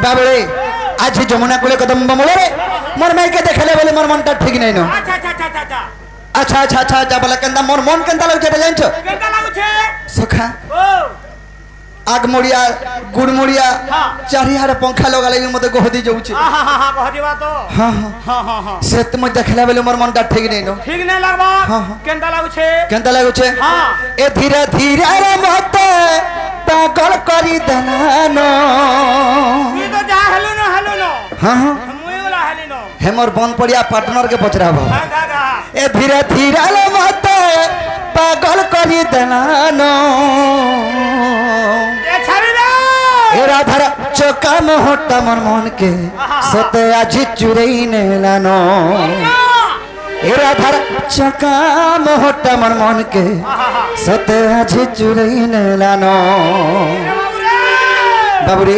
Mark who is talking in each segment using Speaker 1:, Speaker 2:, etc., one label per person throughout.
Speaker 1: बाबरे आज जमुना कूले कदम बमले मोर माई के देखले बोले मोर मनटा ठीक नहीं नो अच्छा अच्छा अच्छा अच्छा बोला केंदा मोर मन केंदा लागछ এটা জানছো
Speaker 2: কেনটা লাগুছে
Speaker 1: सखा
Speaker 2: ও
Speaker 1: आग मोड़िया गुड़ मोड़िया चारिहारे पंखा लगा ले मते गहदी जाउछे
Speaker 2: हां हां हां गहदीबा तो
Speaker 1: हां
Speaker 2: हां हां हां
Speaker 1: से तुम देखला बेले मोर मनटा ठीक नहीं नो
Speaker 2: ठीक नहीं लागबा केनटा लाଗୁছে
Speaker 1: केंदा लागुछे
Speaker 2: हां
Speaker 1: ए धीरे धीरे रे मते पागल करी दलानो
Speaker 2: तू तो जा हेलो न
Speaker 1: हां हां
Speaker 2: मुई वाला हेलो न
Speaker 1: हे मोर बन पड़िया पार्टनर के पचराबो
Speaker 2: हां गा
Speaker 1: ए धीरे धीरे रे मते पागल करी दलानो
Speaker 2: ए छाड़ी दे
Speaker 1: ए राधा चोका मोहटा मोर मन के सते आज चुरई नेलानो ए राधा चोका मोहटा मोर मन के सते आज चुरई नेलानो बाबूरे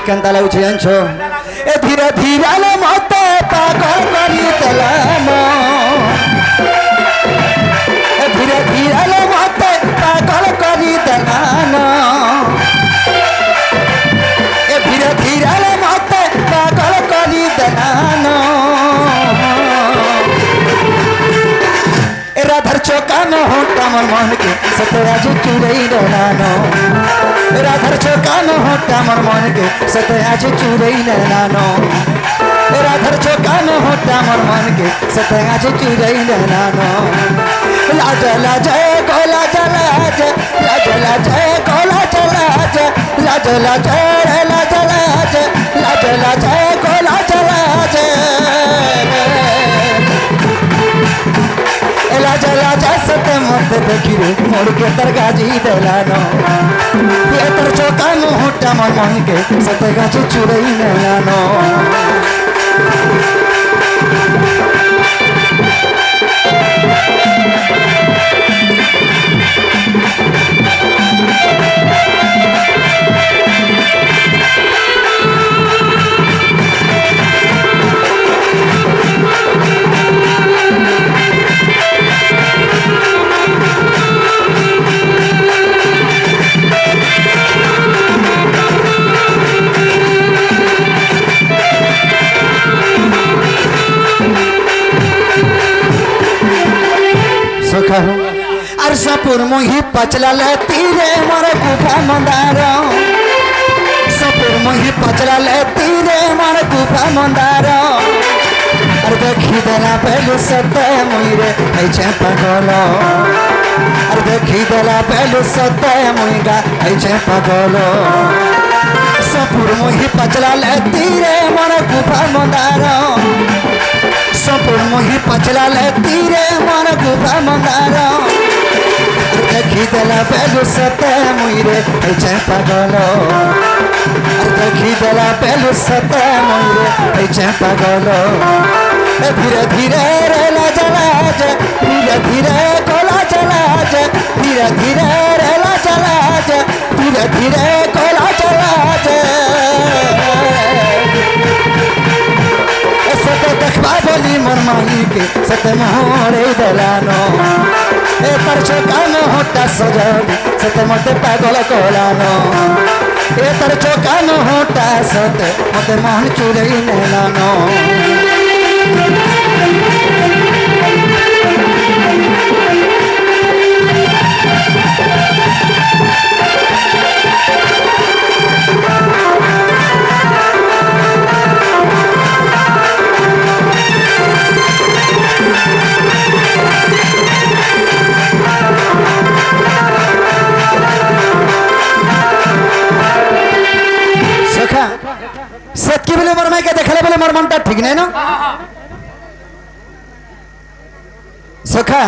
Speaker 1: केंता लागुछे जानछो ए धीरे धीरे ले मते पागल करी देलानो ए धीरे धीरे ले मते पागल करी देलानो ए धीरे धीरे ले मते पागल करी देलानो ए राधर चौका में होता मोर मन के सतराज चुरई देलानो राधर चौका में होता मोर मन के सतराज चुरई देलानो राधर चौका में होता मोर मन के सतराज चुरई देलानो लाज लाज गोला जलाज लाज लाज गोला जलाज लाज लाज लाज लाज लाज लाज गोला जलाज लाज लाज सत मत देखी रे मोर के दरगाजी देलानो ये तर चौका में होटा मोर मन के सतगाज चुरई देलानो अरे सपुर मोही पचला ले तीरे मोर गुफा मंदार सपुर मोही पचला ले तीरे मोर गुफा मंदार अरे देखी देला पहलू सते मुइरे ऐछे पागल अरे देखी देला पहलू सते मुइगा ऐछे पागल सपुर मोही पचला ले तीरे मोर गुफा मंदार सपुर मोही पचला ले तीरे मोर गुफा मंदार देखी देला पहलू सते मुइरे ऐछे पागल देखी देला पहलू सते मुइरे ऐछे पागल धीरे धीरे रे लाज लाज धीरे धीरे कोला चलाज धीरे धीरे रे लाज लाज धीरे धीरे कोला चलाज सते देखबा बोली मोर माई के सते मोहरे देलानो ए तरछो कानो होटा सजनी सते मते पागल कोलानो ए तरछो कानो होटा सते मते मोहन चुरई नेलानो सेतकी बोले मोर माई के देखले बोले मोर मनटा ठीक नहीं ना सखा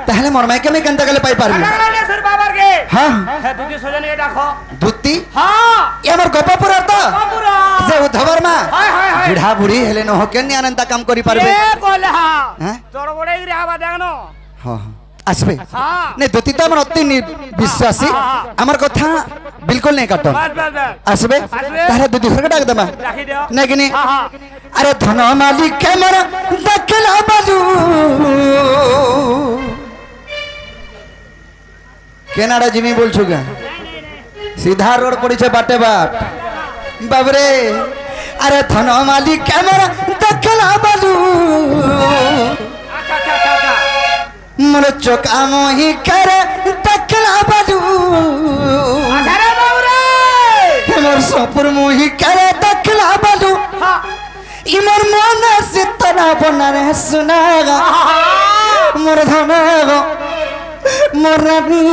Speaker 1: ताहले मोर माई के मैं केनता गले पाई पारबी
Speaker 2: सर बाबर के
Speaker 1: हां
Speaker 2: हे दुती सजन के डाखो
Speaker 1: दुती
Speaker 2: हां
Speaker 1: ये मोर गोपापुर तो
Speaker 2: गोपापुर
Speaker 1: जे उधवर मा
Speaker 2: हाय हाय हाय
Speaker 1: बुढ़ा बुढ़ी हेले न हो केन आनंद काम करी पारबे
Speaker 2: ए कोले हां
Speaker 1: हैं
Speaker 2: तोर बड़े रे आबा देखनो
Speaker 1: हां आसबे
Speaker 2: हां
Speaker 1: नहीं दुती तो हमर अति विश्वासी हमर कथा बिल्कुल नहीं काटो
Speaker 2: बस बस बस
Speaker 1: आसबे तारे दुदी घर के डाक दमा
Speaker 2: राखी दियो
Speaker 1: नहीं कि नहीं
Speaker 2: हां हां
Speaker 1: अरे धन मालिक के मोर देखला बाजू केनाडा जिमी बोल छुगा सीधा रोड पड़ी छे बाटे बाट बाबरे अरे धन माली कैमरा देखला बालू
Speaker 2: अच्छा अच्छा अच्छा अच्छा
Speaker 1: मोर चोका मोही करे देखला बालू
Speaker 2: अच्छा रे बाबू रे
Speaker 1: मोर सपुर मोही करे देखला बालू
Speaker 2: हाँ
Speaker 1: इमर मन से तना बना रे सुनागा मोर धन मोर रानी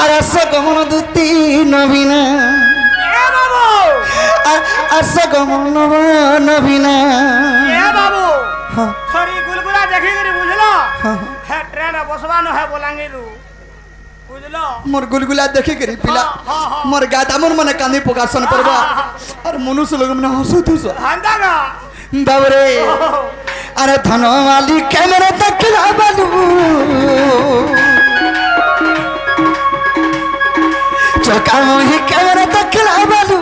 Speaker 1: अरे सगमन दुती नवीना
Speaker 2: ए बाबू
Speaker 1: सगमन नवीना
Speaker 2: ए बाबू
Speaker 1: हाँ
Speaker 2: थोड़ी गुलगुला देखी करी बुझलो
Speaker 1: हाँ
Speaker 2: है ट्रेन बसवानो है बोलांगीरू बुझलो
Speaker 1: मोर गुलगुला देखे करी पिला
Speaker 2: हाँ, हाँ।
Speaker 1: मोर गाता मोर मने कांदी पोकासन परबा और मनुष्य लोग मने हंसो तुस
Speaker 2: हंदागा
Speaker 1: बाबरे अरे धन वाली कैमरा देखला बालू चौका मोही कैमरा देखला बालू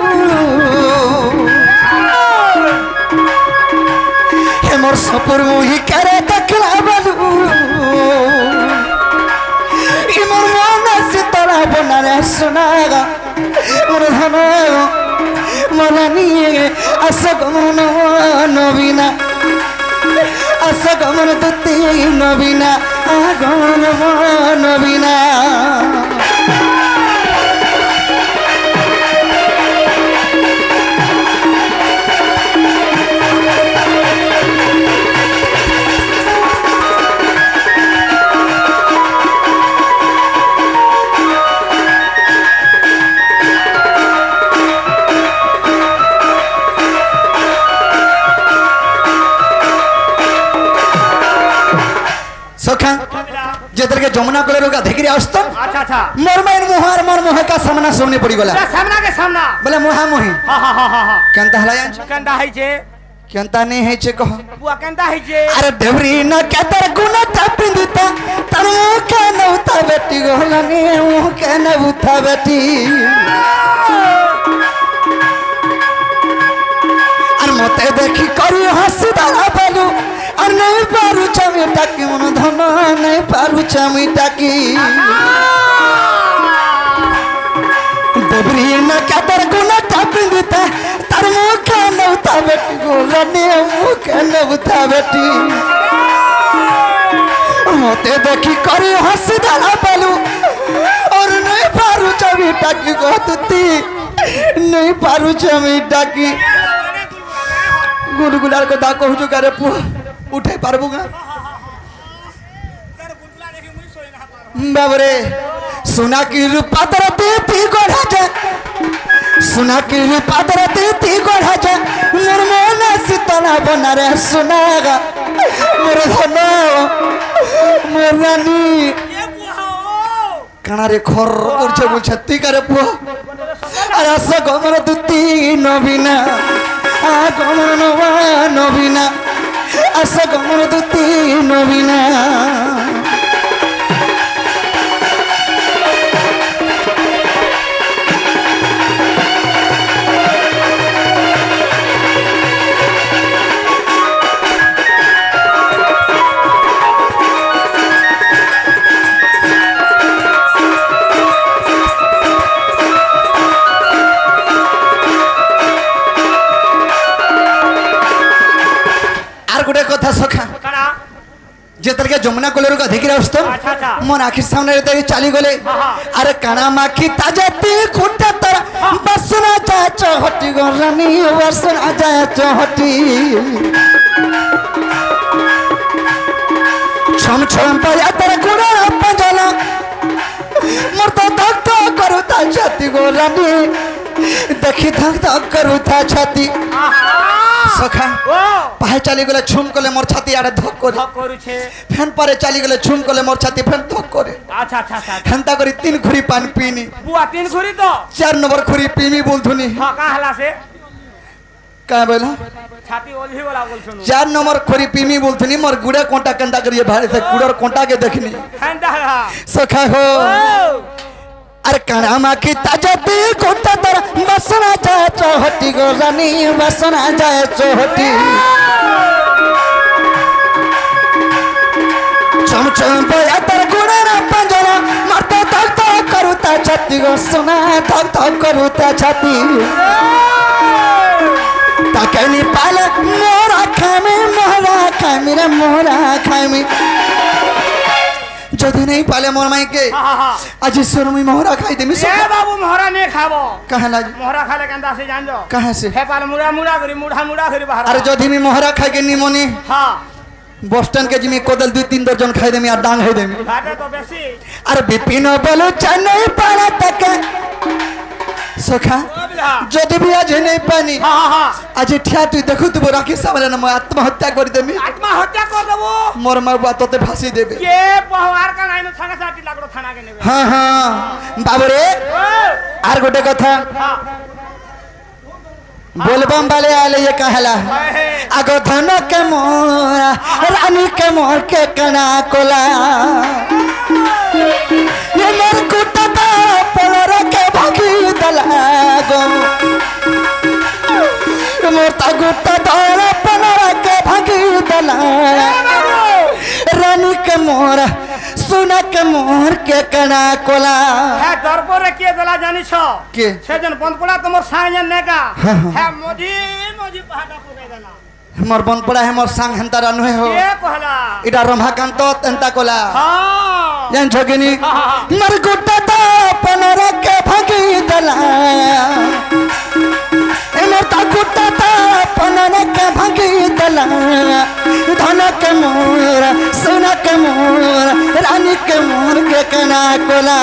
Speaker 1: हे मोर सपुर मोही करे देखला बालू ई मोर मन से तोरा बना रे सुनागा मोर धन मनानी असगमन नवीना असगमन दुती नवीना आगमन नवीना सखा जेतर के जमुना कलर का देखरी आस्त
Speaker 2: अच्छा अच्छा
Speaker 1: मोर मोह का सामना सोने पड़ी गला
Speaker 2: सामना के सामना
Speaker 1: बोले मोहा मोही
Speaker 2: हाँ हाँ हाँ हाँ हाँ
Speaker 1: केंता हलाया
Speaker 2: केंदा है जे
Speaker 1: केंता नहीं है छे कह
Speaker 2: बुआ केंदा है जे
Speaker 1: अरे देवरी न केतर गुना टपिंदिता तन मुह के नउता बेटी गोहलानी मुह के नउता बेटी और मते देखी करी हंसी दाला बेलू और नहीं पारू चमीटा की मन धन नहीं पारू चमीटा की देवरी न केतर गुना टपिंदिता तार मुह के नउता बेटी गोहलानी मुह के नउता बेटी मते देखी करी हंसी दाला बेलू और नहीं पारू चमीटा की गोतुती नहीं पारू चमीटा की गुलगुलार को दा कहू करे पुआ उठे पारबुगा बाबरे सोना की रूपा तर देती गोढ़ा जा सोना की रूपा तर देती गोढ़ा जा मोर मन सीतना बना रे सुनागा मोर धन मोर रानी काना रे खर करछे बुझे ती करे पुआ अरे सगमन दुती नवीना आगमन नवीना असगमन दुती नवीना गोटे कथा सखा जेतर के जमुना कलर का देखि रास्त मन आखिर सामने रहते चली गले अरे काना माखी ताजती खुटा तर बसना जाए चहटी गरानी बसना जाए चहटी छम छम पर यातर गुड़ा पंजला मोर तो धक धक करूता छाती गरानी देखी धक धक करूता छाती सखा पाहे चली गले छुम कले मोर छाती आड़े धक करे फैन पारे चली गले छुम कले मोर छाती फैन धक करे
Speaker 2: अच्छा अच्छा अच्छा
Speaker 1: हेंता करी 3 खुरी पानी पीनी
Speaker 2: बुआ 3 खुरी तो
Speaker 1: 4 नंबर खुरी पीमी बोलथुनी
Speaker 2: हां का हला से
Speaker 1: का बोला
Speaker 2: छाती ओलही वाला बोल सुनो
Speaker 1: 4 नंबर खुरी पीमी बोलथुनी मोर गुड़ा कोंटा कंदा करिए भारे से गुड़र कोंटा के देखनी
Speaker 2: हेंदा
Speaker 1: सखा हो अरे काना माखी ताजती कोंटा तर बसना जाए चौहटी गोरानी बसना जाए चौहटी चम चम बया तर गुड़ा पंजरा मरता तक तक करूता छाती गो सुना तक तक करूता छाती खाएमी जदि नहीं पाले मोर माई के आज ईश्वर मुई मोहरा खाई देमी
Speaker 2: ए बाबू मोहरा नहीं खाबो
Speaker 1: कहे ना
Speaker 2: मोहरा खाले केंदा से जान जो
Speaker 1: कहे से
Speaker 2: हे पाले मुड़ा मुड़ा करी मुड़ा करी बाहर
Speaker 1: अरे जदि मी मोहरा खाई के निमोनी
Speaker 2: हां
Speaker 1: बस स्टैंड के जिमी कोदल 2-3 दर्जन खाई देमी आ डांग है देमी
Speaker 2: घाटे तो बेसी
Speaker 1: अरे बिपिन बोलो चन्नई पाला तक सखा जदि भी आज नहीं पानी
Speaker 2: हां
Speaker 1: आज ठिया तू देखु तू राखी सामने न आत्महत्या कर देमी
Speaker 2: आत्महत्या कर देबो
Speaker 1: मोर मां बात तोते फांसी देबे
Speaker 2: ये पहवार का लाइन छागा साटी लागलो थाना के नेबे
Speaker 1: हां हां बाबू रे आर गोटे कथा बोलबम वाले आले ये कहला आगो धन के मोरा रानी के मोर के कना कोला ये मोर कुटा ता पलर के भागी दलागो मोर ता गुटा दौड़ पलर के भागी दला रानी के मोरा सुना के मोर के कना कोला
Speaker 2: है दरबारे के दला जानि छ
Speaker 1: के
Speaker 2: सेजन बंद पड़ा तमोर सायन नेका है मोजी मोजी पहाड़ा पके देना
Speaker 1: मोर बंद पड़ा है मोर संग हंता रनु हो
Speaker 2: के कहला
Speaker 1: इडा रमाकांत एंता कोला
Speaker 2: हां
Speaker 1: जान छगिनी मर गुटा ता पनर के भागी दला ए मोर ता गुटा ता पनर के भागी दला धन के मोर सोना के मोर रानी के मोर के कना कोला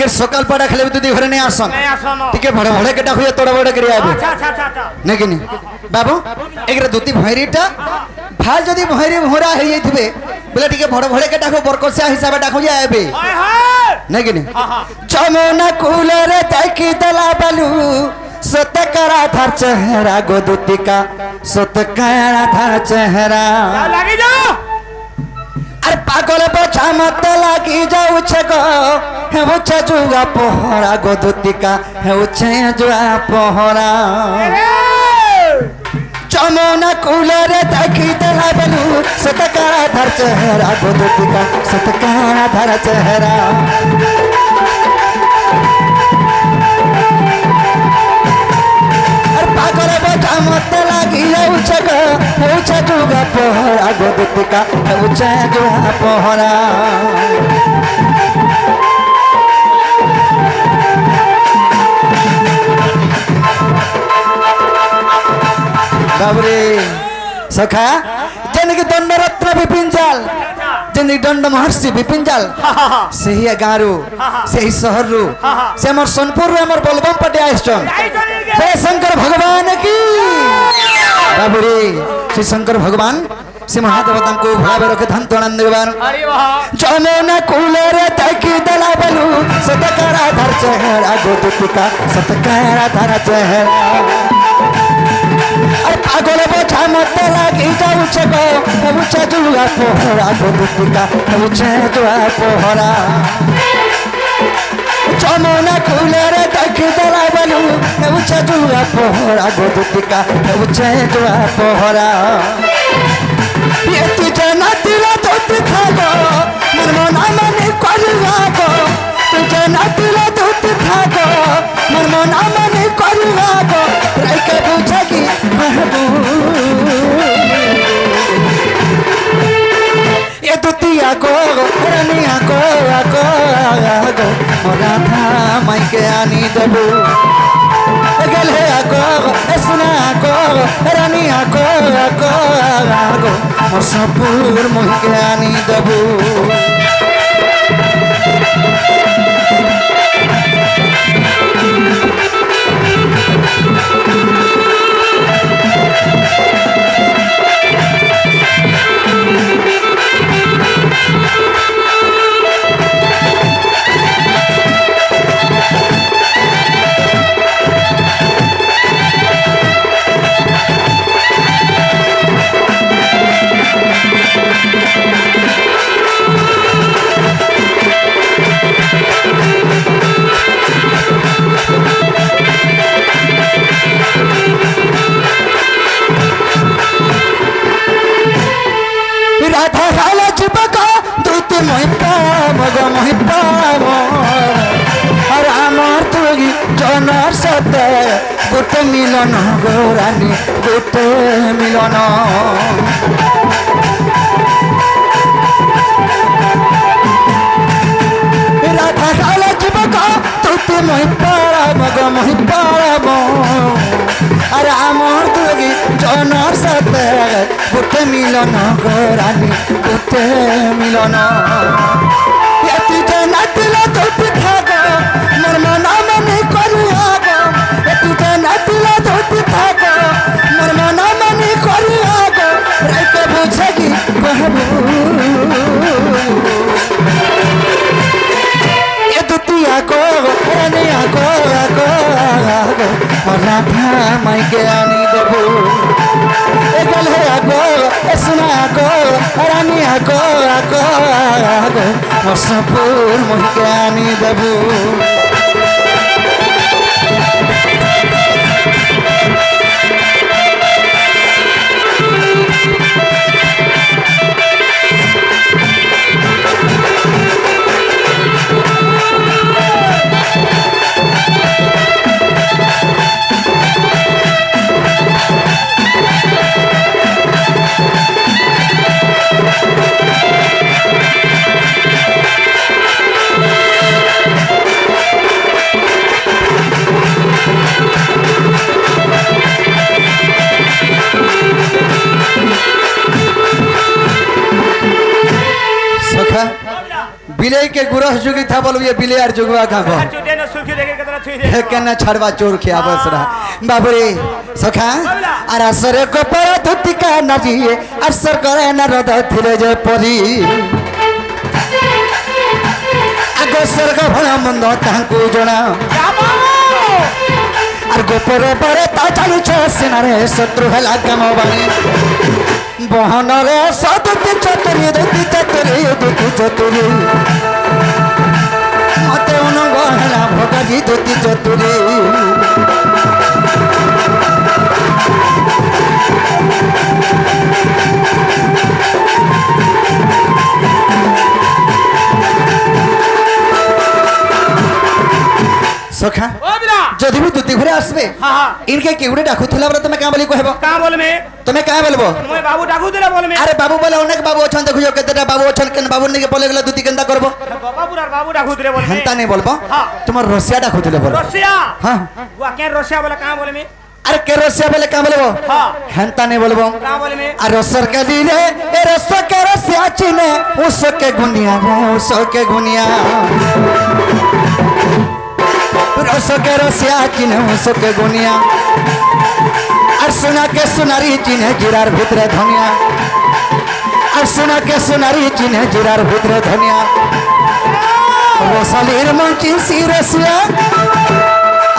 Speaker 1: सकाल पड़ा खेले तुदी घरे नहीं आसन टिके भड़े भड़े केटा हुए तोड़ा बड़ा करिया आबे नहीं कि नहीं बाबू एकरे दुती भैरीटा भाल जदी भैरी भोरा हे येथिबे बोले टिके भड़े भड़े केटा को बरकोसिया हिसाब डाको जाय आबे नहीं कि नहीं जमुना कूलर ताकी दला बालू सतकरा धर चेहरा गो दुती का सतकरा धर चेहरा
Speaker 2: लागी जा
Speaker 1: अरे पागल बचा मत लागी जाऊ छगो है उच्च जुआ पोहरा गोदुतिका है उच्च जुआ पोहरा जमुना कूलर ताकी दला बलू सतकारा धर चेहरा गोदुतिका सतकारा धर चेहरा अरे पागल बचा मत लागी जाऊ छगो है उच्च जुआ पोहरा गोदुतिका है उच्च जुआ पोहरा बाबरे सखा जनक दंड रत्न विपिंजाल जनक दंड महर्षि विपिंजाल से ही गारू से ही शहरु से हमर सोनपुर रे हमर बोलबम पटे आइछन हे शंकर भगवान की बाबरे श्री शंकर भगवान श्री महादेवता को भाव रखे धन आनंद भगवान
Speaker 2: अरे वाह
Speaker 1: जमुना कूलर ताकी दला बलू सतकारा धर चेहरा गोदुतिका सतकारा धर चेहरा अरे पागल बचा मत लागी जाऊ छगो उच्च जुआ पोहरा गोदुतिका उच्च जुआ पोहरा जमुना कूलर ताकी दला बलू उच्च जुआ पोहरा गोदुतिका उच्च जुआ पोहरा ये तुझे ना दिला तो दिखागो मन मना मने करुवागो तुझे ना दिला तो दिखागो मन मना मने करुवागो रह के पूछेगी महबूब ये दुतिया को रनिया को मोरा था माई के आनी देबू गले आको सुना को रानिया को मोर सपुर मोह के आनी देबू गोटे मिलन गौरानी गोटे मिलन राधा काल जीवक तुते मही पारब गो मही पारब अरे आमर दुगी जनर साथे गोटे मिलन गौरानी गोटे मिलन एति जे नातिला तुते थाग मोर मना मनी करिया गो एति जे नातिला तुते थाग मोर मना मनी करिया गो राइके बुझगी कहबू को राधा माई के आनी देबू गल है आगो सुना आगो रानी आगो आगो आगो मसपुर मोह के आनी देबू बिले के गुरस जुगी था बोल ये बिले यार जुगवा का बो केना छड़वा चोर के आबस रहा बाबरे सखा आरा सरे को पर धुति का नजिए असर करे न रद थिरे जे परी आगो स्वर्ग भला मंद तांकु जणा आर गोपरे परे ता चालू छ सिनारे शत्रु हला कम बानी बहन रे सदति चतुरी दुति चतुरी दुति चतुरी मते उनंग हला भगाजी दुति चतुरी सखा जदि भी दुति घरे आसबे इनके केउडे डाकुथला बरा तमे का बोली कहबो
Speaker 2: का बोल में
Speaker 1: तमे का बोलबो
Speaker 2: मोय बाबू डाकू दिला बोल में
Speaker 1: अरे बाबू बोले अनेक बाबू अछन देखियो केतेटा बाबू अछन केन बाबू ने के बोले गेला दुति केंदा करबो
Speaker 2: बाबूर बाबू डाकू दिले बोल में
Speaker 1: हंता नहीं बोलबो तुमर रसिया डाकुथले बोल
Speaker 2: रसिया
Speaker 1: हां
Speaker 2: वो के रसिया बोला का बोल में
Speaker 1: अरे के रसिया बोले का बोलबो
Speaker 2: हां
Speaker 1: हंता नहीं बोलबो
Speaker 2: का बोल में
Speaker 1: आ रसर के दिले ए रस के रसिया चिने उस के गुनिया रे उस के गुनिया रस के रसिया चिने उस के गुनिया और सुना के सुनारी चिने जिरार भितरे धनिया और सुना के सुनारी चिने जिरार भितरे धनिया रसालीर मंची सी रसिया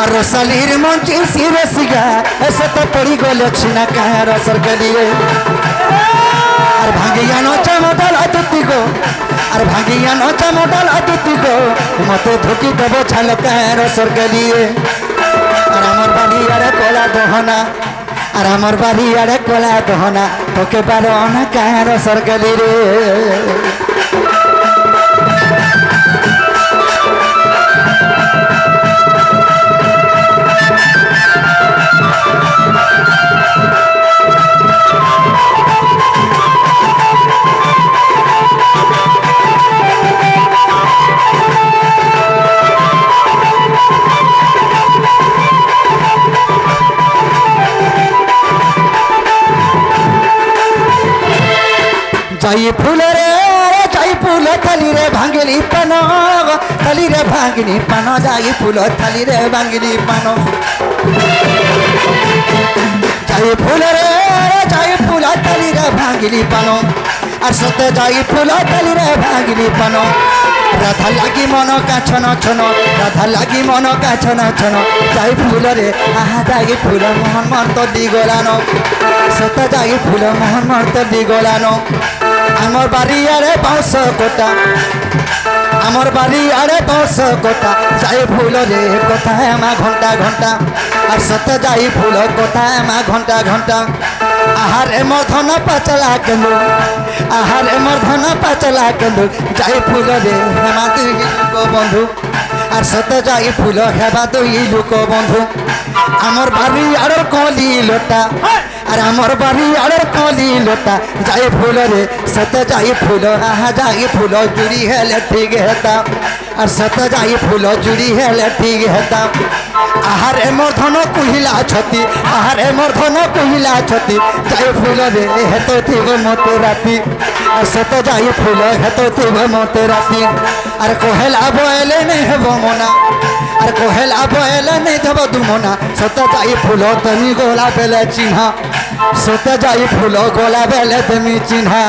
Speaker 1: और रसालीर मंची सी रसिया ऐसे तो पड़ी गोले छिना कहे रसर के लिए और भांगिया नचा मोडल अतुति को और भांगिया नचा मोडल अतुति को मते धोकी देबो छाल कहे रसर के लिए और हमर बाली अरे कोला दोहना और हमर बाली अरे कोला दोहना तोके बारो ना कहे रसर के लिए जाई फूल रे जाई फूल थली रे भांगिली पानो थली रे भांगिनी पानो जाई फूल थली रे भांगिनी पानो जाई फूल रे जाई फूल थली रे भांगिली पानो और सते जाई फूल थली रे भांगिली पानो राधा लागी मन का छन छन राधा लागी मन का छन छन जाई फूल रे आहा जाई फूल मोहन मन तो दी गोलानो सते जाई फूल मोहन मन तो दी गोलानो आमर बारी आड़े बाउंस कोटा आमर बारी आड़े बाउंस कोटा जाई फूल रे कोथा है मा घंटा घंटा और सते जाई फूल कोथा है मा घंटा घंटा आहार मर्धन पाचला केंदु आहार मर्धन पाचला केंदु जाई फूल रे हेमाती को बंधु আর সতে যাই ফুল হেবা দুই লোক বন্ধু আমার বাড়ি আড়র কলি লোটা আর আমার বাড়ি আড়র কলি লোটা যাই ফুল রে সতে যাই ফুল আহা যাই ফুল জুড়ি হেলে ঠিক হেতা আর সতে যাই ফুল জুড়ি হেলে ঠিক হেতা আহারে মোর ধন কুহিলা ছতি আহারে মোর ধন কুহিলা ছতি যাই ফুল রে হেতো থিব মতে রাতি আর সতে যাই ফুল হেতো থিব মতে রাতি আর কোহেলা বয়েলে নেই হেব মনা আর কোহেলা বয়েলে নেই দেব দুমনা সতে যাই ফুল তুমি গোলা বেলে চিহ্না সতে যাই ফুল গোলা বেলে তুমি চিহ্না